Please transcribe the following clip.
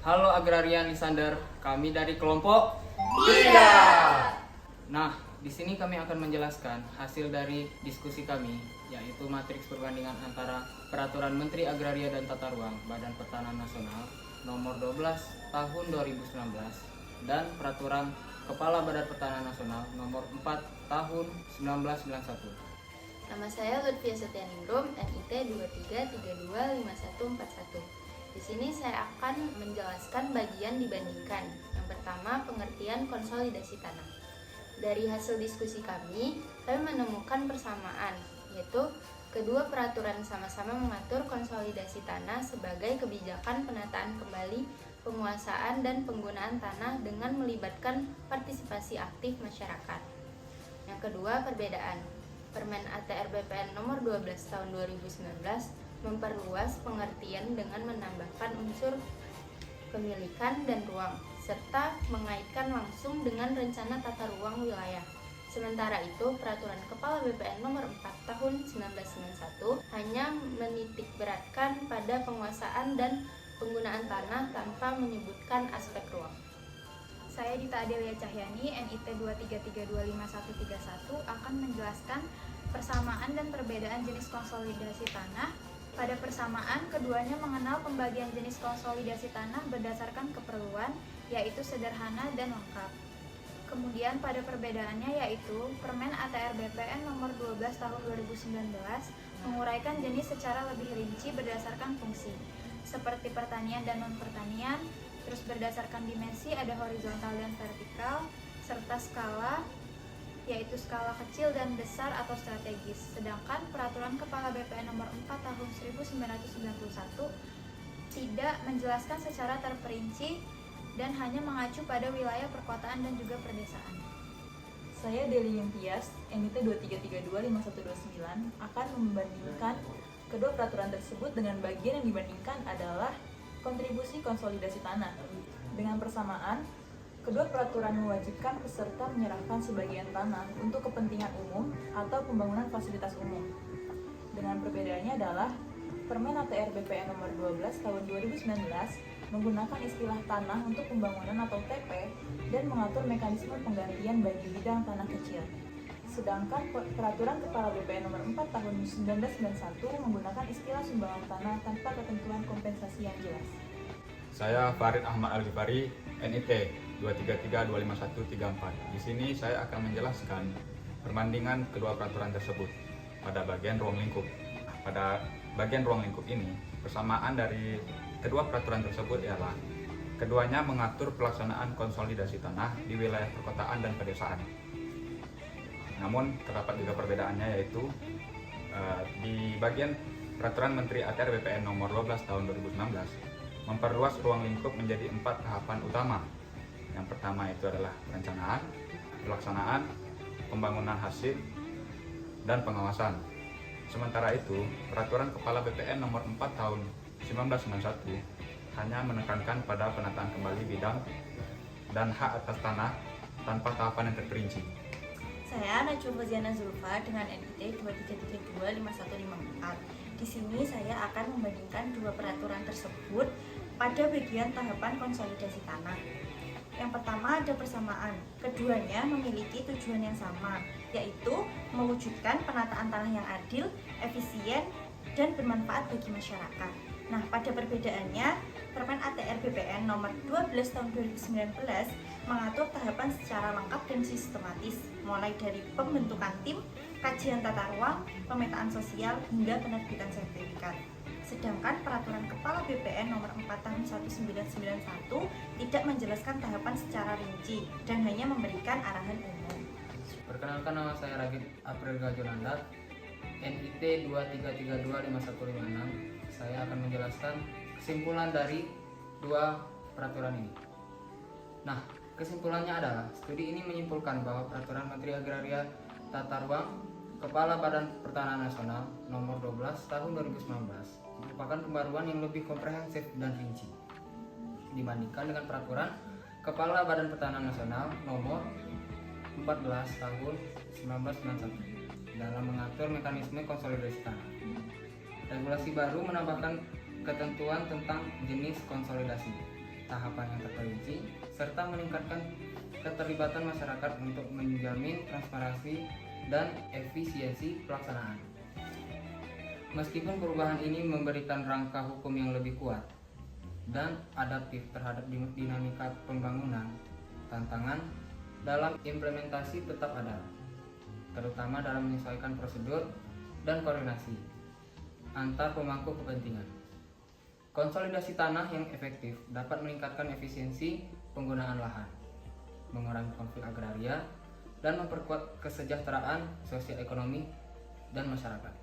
Halo agrarian Lisander, kami dari kelompok 3. Nah, di sini kami akan menjelaskan hasil dari diskusi kami, yaitu matriks perbandingan antara Peraturan Menteri Agraria dan Tata Ruang Badan Pertanahan Nasional Nomor 12 Tahun 2019 dan Peraturan Kepala Badan Pertanahan Nasional Nomor 4 Tahun 1991. Nama saya Lutfia Setianingrum, NIT 23325141. Di sini saya akan menjelaskan bagian dibandingkan. Yang pertama, pengertian konsolidasi tanah. Dari hasil diskusi kami menemukan persamaan, yaitu kedua peraturan sama-sama mengatur konsolidasi tanah sebagai kebijakan penataan kembali, penguasaan dan penggunaan tanah dengan melibatkan partisipasi aktif masyarakat. Yang kedua, perbedaan. Permen ATR BPN nomor 12 tahun 2019 memperluas pengertian dengan menambahkan unsur pemilikan dan ruang, serta mengaitkan langsung dengan rencana tata ruang wilayah. Sementara itu, Peraturan Kepala BPN nomor 4 tahun 1991 hanya menitikberatkan pada penguasaan dan penggunaan tanah tanpa menyebutkan aspek ruang. Saya Dita Adelia Cahyani, NIT 23325131 akan menjelaskan persamaan dan perbedaan jenis konsolidasi tanah. Pada persamaan, keduanya mengenal pembagian jenis konsolidasi tanah berdasarkan keperluan, yaitu sederhana dan lengkap. Kemudian pada perbedaannya yaitu Permen ATR BPN nomor 12 tahun 2019 menguraikan jenis secara lebih rinci berdasarkan fungsi, seperti pertanian dan non-pertanian, terus berdasarkan dimensi ada horizontal dan vertikal, serta skala, yaitu skala kecil dan besar atau strategis. Sedangkan Peraturan Kepala BPN nomor 4 tahun 1991 tidak menjelaskan secara terperinci dan hanya mengacu pada wilayah perkotaan dan juga perdesaan. Saya Deli Yuntias, NIT 23325129 akan membandingkan kedua peraturan tersebut dengan bagian yang dibandingkan adalah kontribusi konsolidasi tanah. Dengan persamaan, kedua peraturan mewajibkan peserta menyerahkan sebagian tanah untuk kepentingan umum atau pembangunan fasilitas umum. Dengan perbedaannya adalah Permen ATR BPN nomor 12 tahun 2019 menggunakan istilah tanah untuk pembangunan atau TP dan mengatur mekanisme penggantian bagi bidang tanah kecil. Sedangkan Peraturan Kepala BPN nomor 4 tahun 1991 menggunakan istilah sumbangan tanah tanpa ketentuan kompensasi yang jelas. Saya Farid Ahmad Al-Ghifari, NIT 233255134. Di sini saya akan menjelaskan perbandingan kedua peraturan tersebut pada bagian ruang lingkup. Pada bagian ruang lingkup ini, persamaan dari kedua peraturan tersebut ialah keduanya mengatur pelaksanaan konsolidasi tanah di wilayah perkotaan dan pedesaan. Namun terdapat juga perbedaannya, yaitu di bagian Peraturan Menteri ATR BPN nomor 12 tahun 2019 memperluas ruang lingkup menjadi 4 tahapan utama. Yang pertama itu adalah perencanaan, pelaksanaan, pembangunan hasil, dan pengawasan. Sementara itu, Peraturan Kepala BPN nomor 4 tahun 1991 hanya menekankan pada penataan kembali bidang dan hak atas tanah tanpa tahapan yang terperinci. Saya Najwa Faziana Zulfa dengan NIT 23325154. Di sini saya akan membandingkan dua peraturan tersebut pada bagian tahapan konsolidasi tanah. Yang pertama ada persamaan. Keduanya memiliki tujuan yang sama, yaitu mewujudkan penataan tanah yang adil, efisien, dan bermanfaat bagi masyarakat. Nah, pada perbedaannya, Permen ATR BPN nomor 12 tahun 2019 mengatur tahapan secara lengkap dan sistematis, mulai dari pembentukan tim, kajian tata ruang, pemetaan sosial, hingga penerbitan sertifikat. Sedangkan Peraturan Kepala BPN nomor 4 tahun 1991 tidak menjelaskan tahapan secara rinci dan hanya memberikan arahan umum. Perkenalkan, nama saya Ragib April Gajunanda, NIT 23325156. Saya akan menjelaskan kesimpulan dari dua peraturan ini. Nah, kesimpulannya adalah studi ini menyimpulkan bahwa Peraturan Menteri Agraria Tata Ruang Kepala Badan Pertanahan Nasional Nomor 12 Tahun 2019 merupakan pembaruan yang lebih komprehensif dan rinci dibandingkan dengan Peraturan Kepala Badan Pertanahan Nasional Nomor 14 Tahun 1991 dalam mengatur mekanisme konsolidasi tanah. Regulasi baru menambahkan ketentuan tentang jenis konsolidasi, tahapan yang terperinci, serta meningkatkan keterlibatan masyarakat untuk menjamin transparansi dan efisiensi pelaksanaan. Meskipun perubahan ini memberikan rangka hukum yang lebih kuat dan adaptif terhadap dinamika pembangunan, tantangan dalam implementasi tetap ada, terutama dalam menyesuaikan prosedur dan koordinasi antar pemangku kepentingan. Konsolidasi tanah yang efektif dapat meningkatkan efisiensi penggunaan lahan, mengurangi konflik agraria, dan memperkuat kesejahteraan sosial ekonomi dan masyarakat.